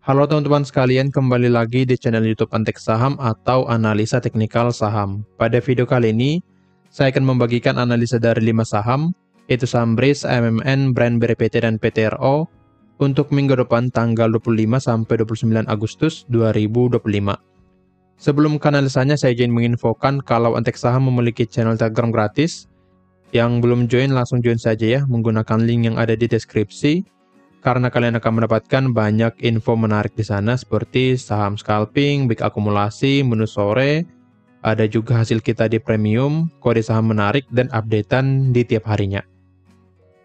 Halo teman-teman sekalian, kembali lagi di channel YouTube Antek Saham atau Analisa Teknikal Saham. Pada video kali ini, saya akan membagikan analisa dari 5 saham, yaitu saham BRIS, AMMN, Brand BRPT, dan PTRO untuk minggu depan tanggal 25 sampai 29 Agustus 2025. Sebelum ke analisanya, saya ingin menginfokan kalau Antek Saham memiliki channel Telegram gratis. Yang belum join, langsung join saja ya, menggunakan link yang ada di deskripsi. Karena kalian akan mendapatkan banyak info menarik di sana seperti saham scalping, big akumulasi, menu sore, ada juga hasil kita di premium, kode saham menarik, dan updatean di tiap harinya.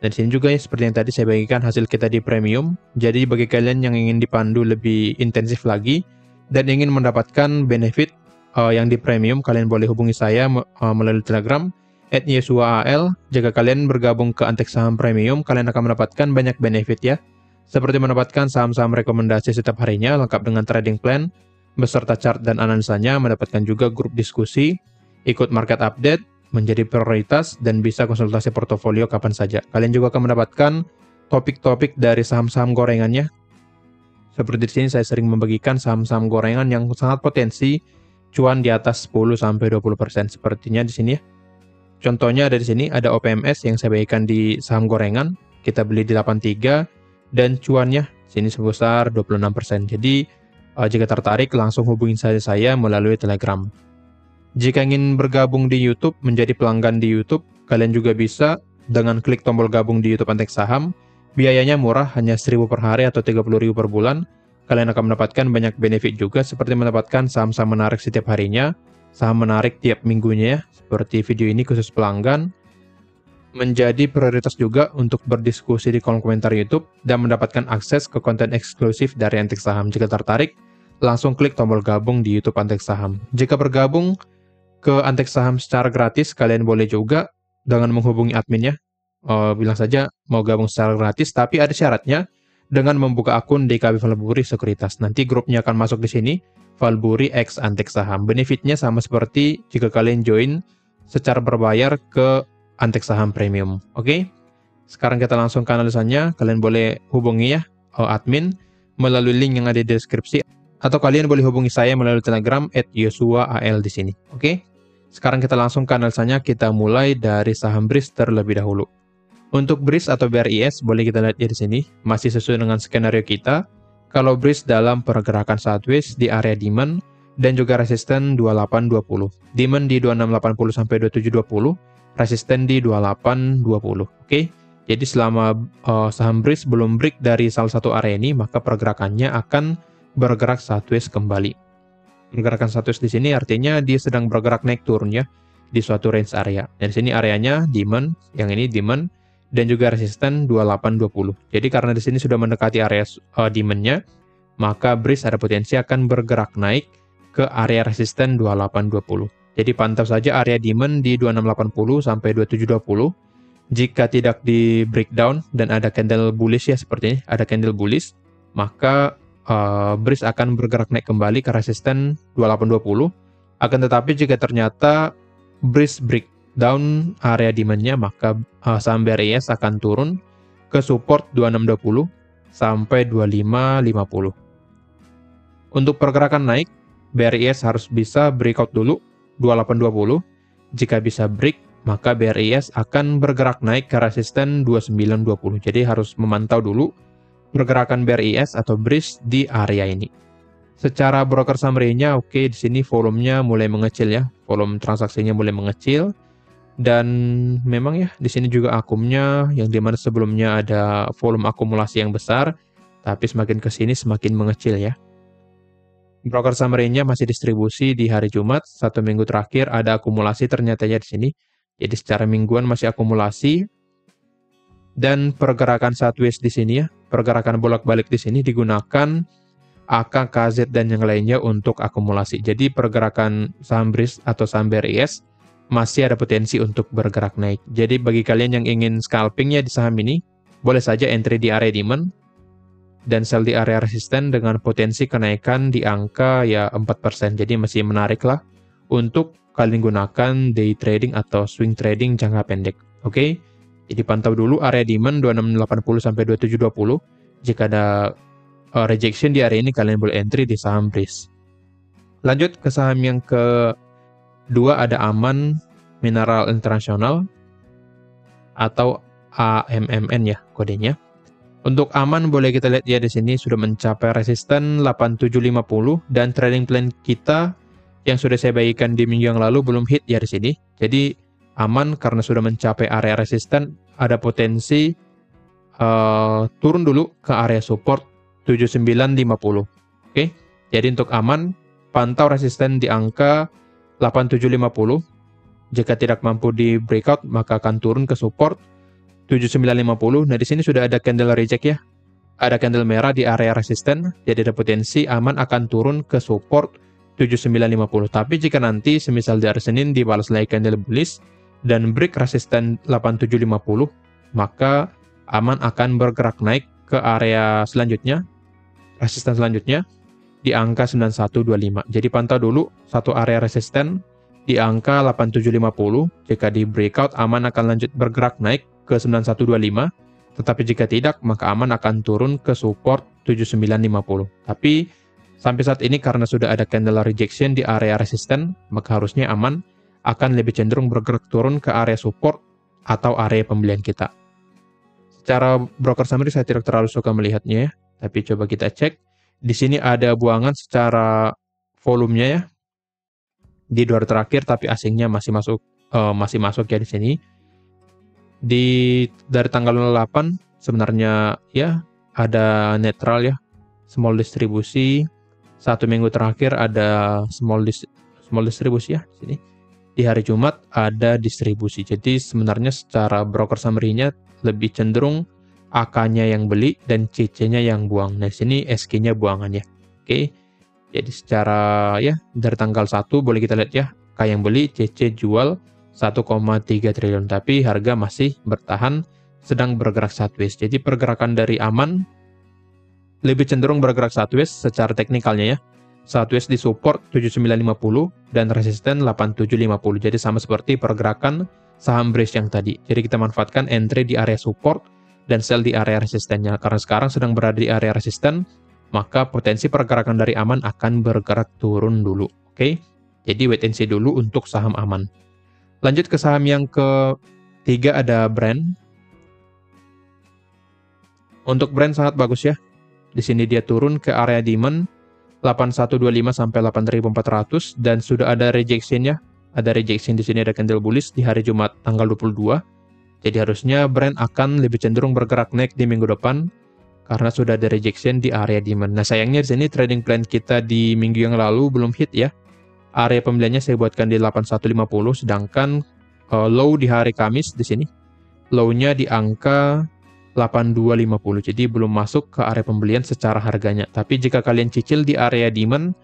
Dan di sini juga ya, seperti yang tadi saya bagikan hasil kita di premium. Jadi bagi kalian yang ingin dipandu lebih intensif lagi dan ingin mendapatkan benefit yang di premium, kalian boleh hubungi saya melalui Telegram @yesuaal. Jika kalian bergabung ke Antek Saham Premium, kalian akan mendapatkan banyak benefit ya. Seperti mendapatkan saham-saham rekomendasi setiap harinya, lengkap dengan trading plan, beserta chart dan analisanya, mendapatkan juga grup diskusi, ikut market update, menjadi prioritas, dan bisa konsultasi portofolio kapan saja. Kalian juga akan mendapatkan topik-topik dari saham-saham gorengannya. Seperti di sini saya sering membagikan saham-saham gorengan yang sangat potensi cuan di atas 10-20%. Sepertinya di sini ya. Contohnya ada di sini, ada OPMS yang saya bagikan di saham gorengan. Kita beli di 83 dan cuannya sini sebesar 26%. Jadi jika tertarik langsung hubungi saja saya melalui Telegram. Jika ingin bergabung di YouTube, menjadi pelanggan di YouTube, kalian juga bisa dengan klik tombol gabung di YouTube Antek Saham. Biayanya murah, hanya 1.000 per hari atau 30.000 per bulan. Kalian akan mendapatkan banyak benefit juga seperti mendapatkan saham-saham menarik setiap harinya, saham menarik tiap minggunya, seperti video ini khusus pelanggan, menjadi prioritas juga untuk berdiskusi di kolom komentar YouTube, dan mendapatkan akses ke konten eksklusif dari Antek Saham. Jika tertarik, langsung klik tombol gabung di YouTube Antek Saham. Jika bergabung ke Antek Saham secara gratis, kalian boleh juga dengan menghubungi adminnya, bilang saja mau gabung secara gratis, tapi ada syaratnya dengan membuka akun DKB Valburi Sekuritas. Nanti grupnya akan masuk di sini, Valburi X Antek Saham. Benefitnya sama seperti jika kalian join secara berbayar ke Antek Saham Premium. Oke? Sekarang kita langsung ke analisanya. Kalian boleh hubungi ya admin melalui link yang ada di deskripsi, atau kalian boleh hubungi saya melalui Telegram @yosuaal di sini. Oke? Sekarang kita langsung ke analisanya. Kita mulai dari saham BRIS terlebih dahulu. Untuk BRIS atau BRIS, boleh kita lihat ya di sini, masih sesuai dengan skenario kita. Kalau BRIS dalam pergerakan sideways di area demand dan juga resisten 2820. Demand di 2680 sampai 2720, resisten di 2820. Oke. Jadi selama saham BRIS belum break dari salah satu area ini, maka pergerakannya akan bergerak sideways kembali. Pergerakan sideways di sini artinya dia sedang bergerak naik turun ya di suatu range area. Dan di sini areanya demand, yang ini demand, dan juga resisten 2820. Jadi karena di sini sudah mendekati area demand-nya, maka BRIS ada potensi akan bergerak naik ke area resisten 2820. Jadi pantau saja area demand di 2680 sampai 2720. Jika tidak di breakdown dan ada candle bullish ya seperti ini, ada candle bullish, maka BRIS akan bergerak naik kembali ke resisten 2820. Akan tetapi jika ternyata BRIS breakdown area demand-nya, maka saham BRIS akan turun ke support 2620 sampai 2550. Untuk pergerakan naik, BRIS harus bisa breakout dulu 2820. Jika bisa break, maka BRIS akan bergerak naik ke resisten 2920. Jadi harus memantau dulu pergerakan BRIS atau BRIS di area ini. Secara broker summary-nya, oke, di sini volumenya mulai mengecil ya. Volume transaksinya mulai mengecil. Dan memang ya, di sini juga akumnya yang dimana sebelumnya ada volume akumulasi yang besar, tapi semakin ke sini semakin mengecil ya. Broker summary-nya masih distribusi di hari Jumat, 1 minggu terakhir ada akumulasi ternyata ya di sini. Jadi secara mingguan masih akumulasi. Dan pergerakan sideways di sini ya, pergerakan bolak-balik di sini digunakan AK, KZ, dan yang lainnya untuk akumulasi. Jadi pergerakan saham BRIS atau saham BRIS masih ada potensi untuk bergerak naik. Jadi bagi kalian yang ingin scalpingnya di saham ini, boleh saja entry di area demand dan sell di area resisten dengan potensi kenaikan di angka ya 4%. Jadi masih menarik lah untuk kalian gunakan day trading atau swing trading jangka pendek. Oke? Jadi pantau dulu area demand 2680 sampai 2720. Jika ada rejection di area ini, kalian boleh entry di saham Breeze. Lanjut ke saham yang kedua, ada Aman Mineral International atau AMMN ya kodenya. Untuk Aman boleh kita lihat ya di sini sudah mencapai resisten 8750 dan trading plan kita yang sudah saya bagikan di minggu yang lalu belum hit ya di sini. Jadi Aman karena sudah mencapai area resisten, ada potensi turun dulu ke area support 7950. Oke. Jadi untuk Aman pantau resisten di angka 8750. Jika tidak mampu di breakout maka akan turun ke support 7950. Nah, di sini sudah ada candle reject ya. Ada candle merah di area resisten, jadi ada potensi Aman akan turun ke support 7950. Tapi jika nanti semisal di hari Senin dibalas lagi candle bullish dan break resisten 8750, maka Aman akan bergerak naik ke area selanjutnya, resisten selanjutnya di angka 9125. Jadi pantau dulu satu area resisten di angka 8750. Jika di breakout Aman akan lanjut bergerak naik ke 9125, tetapi jika tidak maka Aman akan turun ke support 7950. Tapi sampai saat ini karena sudah ada candle rejection di area resisten, maka harusnya Aman akan lebih cenderung bergerak turun ke area support atau area pembelian kita. Secara broker summary saya tidak terlalu suka melihatnya ya, tapi coba kita cek. Di sini ada buangan secara volumenya ya di 2 hari terakhir, tapi asingnya masih masuk ya di sini. Dari tanggal 8 sebenarnya ya ada netral ya, small distribusi. 1 minggu terakhir ada small distribusi ya di sini. Di hari Jumat ada distribusi. Jadi sebenarnya secara broker summary-nya lebih cenderung AK-nya yang beli dan CC-nya yang buang. Nah, di sini SK-nya buangannya. Oke. Jadi secara ya dari tanggal 1 boleh kita lihat ya, K yang beli, CC jual 1,3 triliun, tapi harga masih bertahan sedang bergerak sideways. Jadi pergerakan dari Aman lebih cenderung bergerak sideways secara teknikalnya ya. Sideways di support 7950 dan resisten 8750. Jadi sama seperti pergerakan saham Breeze yang tadi. Jadi kita manfaatkan entry di area support dan sell di area resistennya. Karena sekarang sedang berada di area resisten, maka potensi pergerakan dari Aman akan bergerak turun dulu. Oke. Jadi wait and see dulu untuk saham Aman. Lanjut ke saham yang ketiga, ada Brand. Untuk Brand sangat bagus ya. Di sini dia turun ke area demand 8125 sampai 8400 dan sudah ada rejection-nya. Ada rejection di sini, ada candle bullish di hari Jumat tanggal 22. Jadi harusnya Brand akan lebih cenderung bergerak naik di minggu depan karena sudah ada rejection di area demand. Nah, sayangnya di sini trading plan kita di minggu yang lalu belum hit ya. Area pembeliannya saya buatkan di 8150, sedangkan low di hari Kamis di sini. Low-nya di angka 8250, jadi belum masuk ke area pembelian secara harganya. Tapi jika kalian cicil di area demand,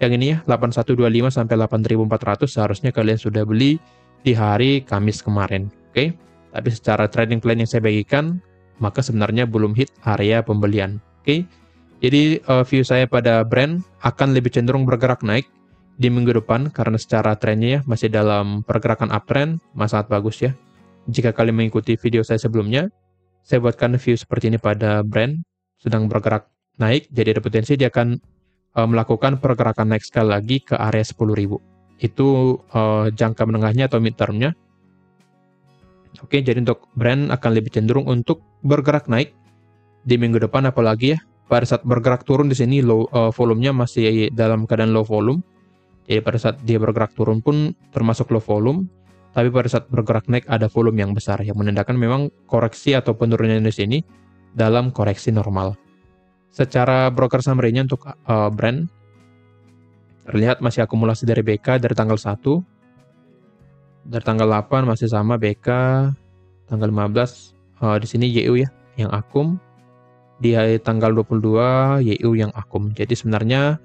yang ini ya, 8125 sampai 8400, seharusnya kalian sudah beli di hari Kamis kemarin. Oke? Tapi secara trading plan yang saya bagikan, maka sebenarnya belum hit area pembelian. Oke? Jadi view saya pada Brand akan lebih cenderung bergerak naik di minggu depan karena secara trennya ya masih dalam pergerakan uptrend, masih sangat bagus ya. Jika kalian mengikuti video saya sebelumnya, saya buatkan view seperti ini pada Brand sedang bergerak naik, jadi ada potensi dia akan melakukan pergerakan naik sekali lagi ke area 10.000. Itu jangka menengahnya atau midtermnya. Oke, jadi untuk Brand akan lebih cenderung untuk bergerak naik di minggu depan, apalagi ya pada saat bergerak turun di sini volumenya masih dalam keadaan low volume. Jadi pada saat dia bergerak turun pun termasuk low volume, tapi pada saat bergerak naik ada volume yang besar, yang menandakan memang koreksi atau penurunan di sini dalam koreksi normal. Secara broker summary-nya untuk Brand, terlihat masih akumulasi dari BK dari tanggal 1, dari tanggal 8 masih sama BK, tanggal 15 di sini YU ya, yang akum, di tanggal 22 YU yang akum. Jadi sebenarnya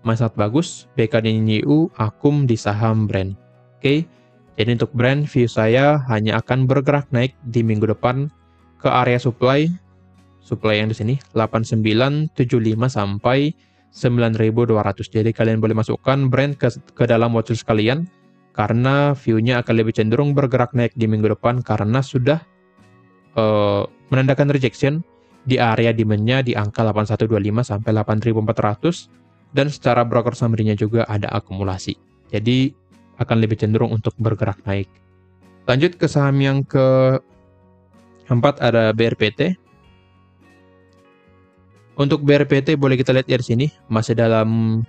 masih sangat bagus BK dan YU akum di saham Brand. Oke, jadi untuk Brand view saya hanya akan bergerak naik di minggu depan ke area supply yang di sini 8975 sampai 9200. Jadi kalian boleh masukkan Brand ke dalam watchlist kalian karena view-nya akan lebih cenderung bergerak naik di minggu depan karena sudah menandakan rejection di area demand-nya di angka 8125 sampai 8400, dan secara broker summary-nya juga ada akumulasi. Jadi akan lebih cenderung untuk bergerak naik. Lanjut ke saham yang keempat ada BRPT. Untuk BRPT boleh kita lihat di sini masih dalam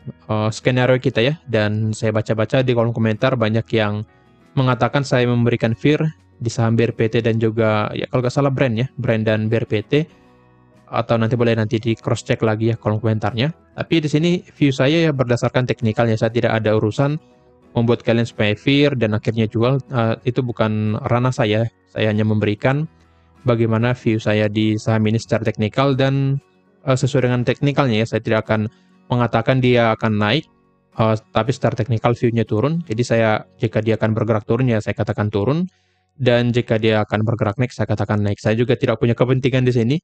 skenario kita ya, dan saya baca-baca di kolom komentar banyak yang mengatakan saya memberikan fear di saham BRPT dan juga ya kalau nggak salah brand dan BRPT, atau nanti boleh di cross check lagi ya kolom komentarnya. Tapi di sini view saya ya berdasarkan teknikalnya, saya tidak ada urusan membuat kalian supaya fear dan akhirnya jual, itu bukan ranah saya. Saya hanya memberikan bagaimana view saya di saham ini secara teknikal dan sesuai dengan teknikalnya ya. Saya tidak akan mengatakan dia akan naik, tapi secara teknikal view-nya turun. Jadi jika dia akan bergerak turun ya saya katakan turun, dan jika dia akan bergerak naik saya katakan naik. Saya juga tidak punya kepentingan di sini.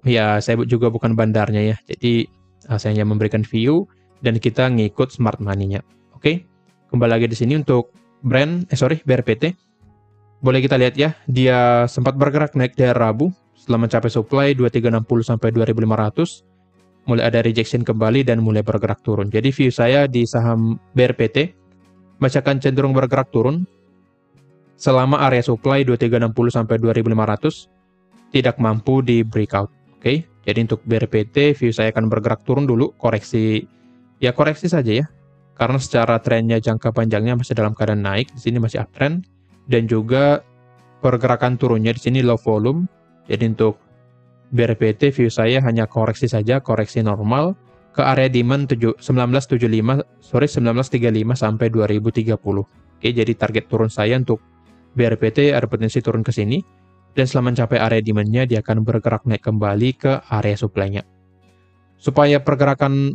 Ya saya juga bukan bandarnya ya. Jadi saya hanya memberikan view dan kita ngikut smart money-nya. Oke. Kembali lagi di sini untuk BRPT. Boleh kita lihat ya, dia sempat bergerak naik dari Rabu setelah mencapai supply 2360 sampai 2500, mulai ada rejection kembali dan mulai bergerak turun. Jadi view saya di saham BRPT masih akan cenderung bergerak turun selama area supply 2360 sampai 2500 tidak mampu di breakout. Oke. Jadi untuk BRPT view saya akan bergerak turun dulu, koreksi saja ya. Karena secara trennya jangka panjangnya masih dalam keadaan naik, di sini masih uptrend, dan juga pergerakan turunnya di sini low volume. Jadi untuk BRPT view saya hanya koreksi saja, koreksi normal ke area demand 1935 sampai 2030. Oke, jadi target turun saya untuk BRPT ada potensi turun ke sini, dan setelah mencapai area demand-nya dia akan bergerak naik kembali ke area supply-nya. Supaya pergerakan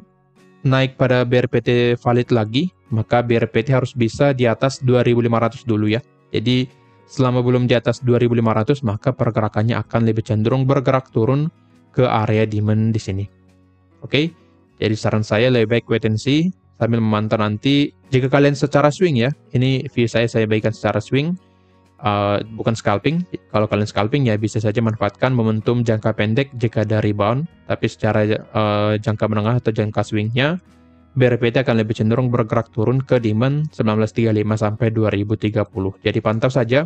naik pada BRPT valid lagi, maka BRPT harus bisa di atas 2500 dulu ya. Jadi selama belum di atas 2500 maka pergerakannya akan lebih cenderung bergerak turun ke area demand di sini. Oke. Jadi saran saya lebih baik wait and see sambil memantau nanti. Jika kalian secara swing ya, ini view saya bagikan secara swing, bukan scalping. Kalau kalian scalping ya bisa saja manfaatkan momentum jangka pendek jika ada rebound, tapi secara jangka menengah atau jangka swingnya BRPT akan lebih cenderung bergerak turun ke demand 1935 sampai 2030. Jadi pantau saja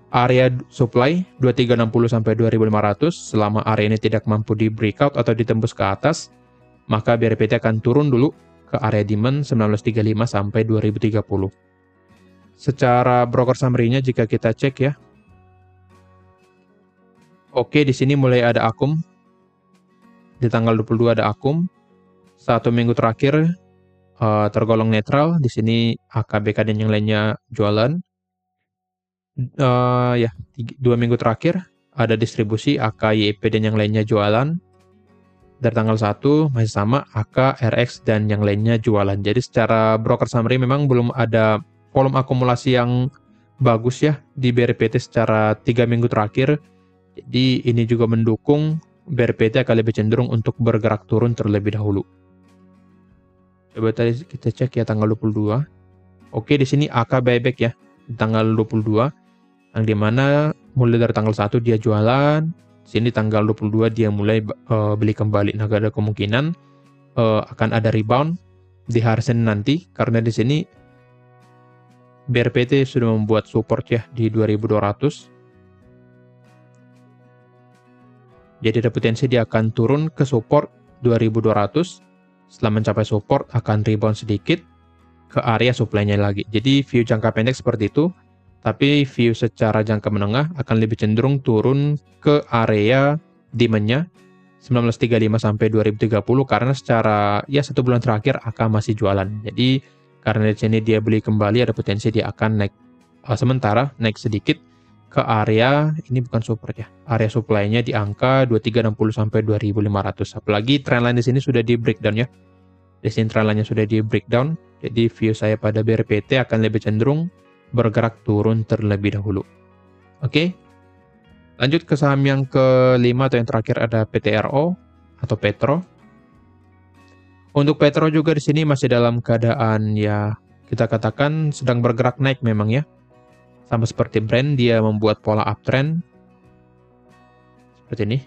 area supply 2360 sampai 2500. Selama area ini tidak mampu di breakout atau ditembus ke atas, maka BRPT akan turun dulu ke area demand 1935 sampai 2030. Secara broker summary-nya jika kita cek ya. Oke, di sini mulai ada akum. Di tanggal 22 ada akum. 1 minggu terakhir tergolong netral. Di sini AKBK dan yang lainnya jualan. 2 minggu terakhir ada distribusi AKYP dan yang lainnya jualan. Dari tanggal 1 masih sama AK, RX dan yang lainnya jualan. Jadi secara broker summary memang belum ada volume akumulasi yang bagus ya di BRPT secara 3 minggu terakhir. Jadi ini juga mendukung BRPT akan lebih cenderung untuk bergerak turun terlebih dahulu. Coba tadi kita cek ya tanggal 22. Oke, di sini AK buyback ya di tanggal 22, yang dimana mulai dari tanggal 1 dia jualan. Sini tanggal 22 dia mulai beli kembali. Nah, ada kemungkinan akan ada rebound di hari Senin nanti, karena di sini BRPT sudah membuat support ya di 2200. Jadi ada potensi dia akan turun ke support 2200. Setelah mencapai support akan rebound sedikit ke area supply-nya lagi. Jadi view jangka pendek seperti itu. Tapi view secara jangka menengah akan lebih cenderung turun ke area demand-nya 1935 sampai 2030, karena secara 1 bulan terakhir akan masih jualan. Jadi karena di sini dia beli kembali ada potensi dia akan naik sementara naik sedikit ke area ini bukan support ya. Area supply-nya di angka 2360 sampai 2500. Apalagi trendline di sini sudah di breakdown ya. Di sini trendline-nya sudah di breakdown. Jadi view saya pada BRPT akan lebih cenderung bergerak turun terlebih dahulu. Oke. Lanjut ke saham yang kelima atau yang terakhir ada PTRO atau Petro. Untuk Petro juga di sini masih dalam keadaan ya kita katakan sedang bergerak naik memang ya. Sama seperti brand dia membuat pola uptrend seperti ini.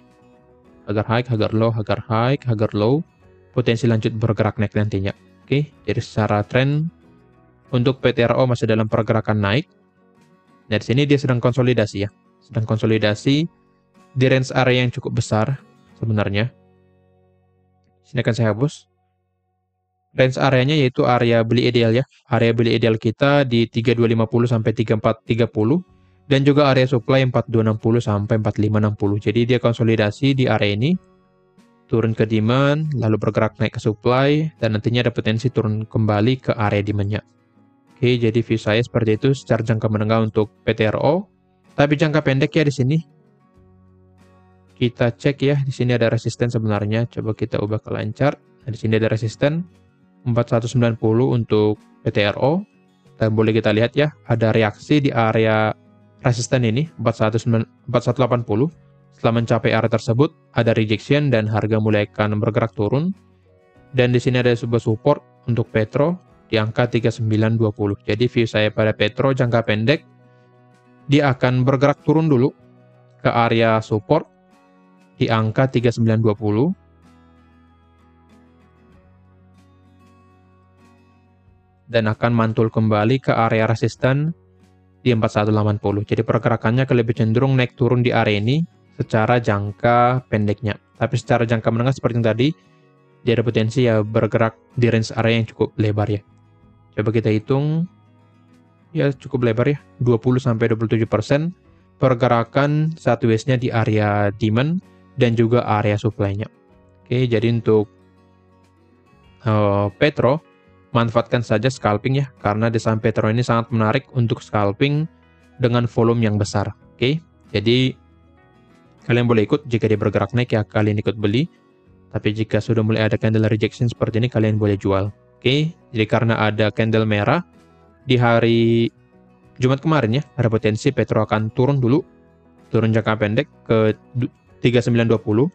Agar high, agar low, agar high, agar low. Potensi lanjut bergerak naik nantinya. Oke, jadi secara tren untuk PTRO masih dalam pergerakan naik. Nah, di sini dia sedang konsolidasi ya. Sedang konsolidasi di range area yang cukup besar sebenarnya. Sini akan saya hapus. Range areanya yaitu area beli ideal ya. Area beli ideal kita di 3250 sampai 3430 dan juga area supply 4260 sampai 4560. Jadi dia konsolidasi di area ini. Turun ke demand, lalu bergerak naik ke supply, dan nantinya ada potensi turun kembali ke area demand-nya. Oke, jadi view saya seperti itu secara jangka menengah untuk PTRO. Tapi jangka pendek ya di sini. Kita cek ya, di sini ada resisten sebenarnya. Coba kita ubah ke line chart. Nah, di sini ada resisten 4190 untuk PTRO. Dan boleh kita lihat ya, ada reaksi di area resisten ini 4180. Setelah mencapai area tersebut, ada rejection dan harga mulai akan bergerak turun. Dan di sini ada sebuah support untuk Petro di angka 3920. Jadi view saya pada Petro jangka pendek, dia akan bergerak turun dulu ke area support di angka 3920. Dan akan mantul kembali ke area resisten di 4180. Jadi pergerakannya lebih cenderung naik turun di area ini secara jangka pendeknya. Tapi secara jangka menengah seperti yang tadi, dia ada potensi ya bergerak di range area yang cukup lebar ya. Coba kita hitung, ya cukup lebar ya, 20-27% pergerakan sideways-nya di area demand dan juga area supply-nya. Oke, jadi untuk Petro, manfaatkan saja scalping ya, karena di saham Petro ini sangat menarik untuk scalping dengan volume yang besar. Oke, jadi kalian boleh ikut jika dia bergerak naik ya, kalian ikut beli. Tapi jika sudah mulai ada candle rejection seperti ini, kalian boleh jual. Oke, jadi karena ada candle merah di hari Jumat kemarin ya, ada potensi Petro akan turun dulu, turun jangka pendek ke 3920.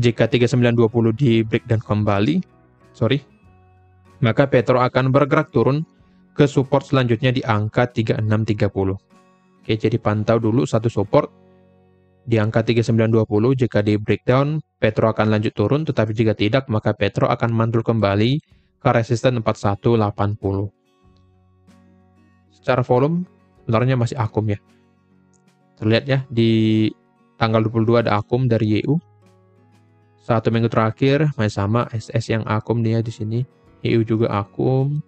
Jika 3920 di breakdown kembali, maka Petro akan bergerak turun ke support selanjutnya di angka 3630. Oke, jadi pantau dulu satu support di angka 3920. Jika di breakdown, Petro akan lanjut turun, tetapi jika tidak, maka Petro akan mantul kembali ke resisten 4180. Secara volume, sebenarnya masih akum ya. Terlihat ya, di tanggal 22 ada akum dari YU. 1 minggu terakhir masih sama, SS yang akum dia di sini. YU juga akum.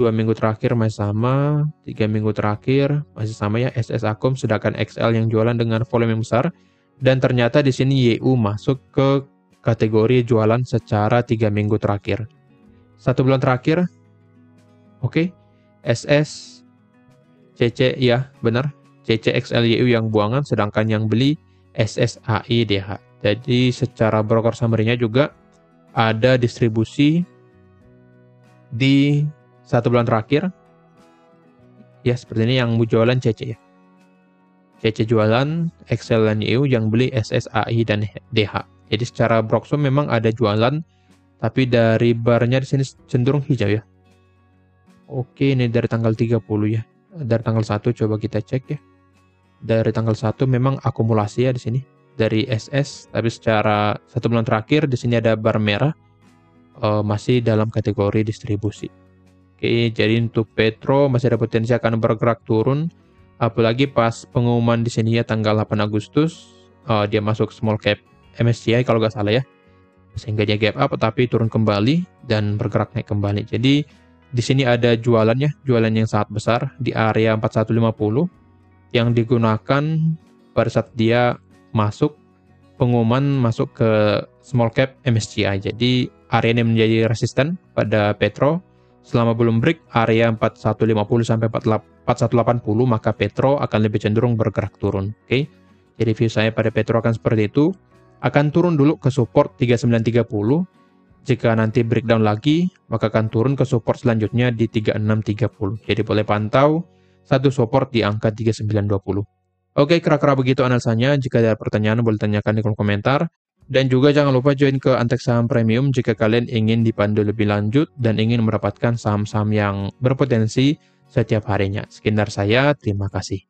2 minggu terakhir masih sama, 3 minggu terakhir masih sama ya, SS akum, sedangkan XL yang jualan dengan volume yang besar. Dan ternyata di sini YU masuk ke kategori jualan secara 3 minggu terakhir. 1 bulan terakhir, oke, SS, CC, ya benar, CC XL YU yang buangan, sedangkan yang beli SSAI DH. Jadi secara broker summary-nya juga ada distribusi di 1 bulan terakhir, ya seperti ini yang jualan CC ya. CC jualan, XL dan YU yang beli SSAI dan DH. Jadi secara broksum memang ada jualan, tapi dari barnya di sini cenderung hijau ya. Oke, ini dari tanggal 30 ya. Dari tanggal 1 coba kita cek ya. Dari tanggal 1 memang akumulasi ya di sini dari SS, tapi secara 1 bulan terakhir di sini ada bar merah, masih dalam kategori distribusi. Oke, jadi untuk Petro masih ada potensi akan bergerak turun, apalagi pas pengumuman di sini ya tanggal 8 Agustus, dia masuk small cap MSCI kalau nggak salah ya, sehingga dia gap up tapi turun kembali dan bergerak naik kembali. Jadi di sini ada jualannya, jualan yang sangat besar di area 4150 yang digunakan pada saat dia masuk pengumuman masuk ke small cap MSCI. Jadi area ini menjadi resisten pada Petro. Selama belum break area 4150 sampai 4180, maka Petro akan lebih cenderung bergerak turun. Oke. Jadi view saya pada Petro akan seperti itu. Akan turun dulu ke support 3930. Jika nanti breakdown lagi, maka akan turun ke support selanjutnya di 3630. Jadi boleh pantau satu support di angka 3920. Oke, kira-kira begitu analisanya. Jika ada pertanyaan boleh tanyakan di kolom komentar. Dan juga jangan lupa join ke Antek Saham Premium jika kalian ingin dipandu lebih lanjut dan ingin mendapatkan saham-saham yang berpotensi setiap harinya. Sekian dari saya, terima kasih.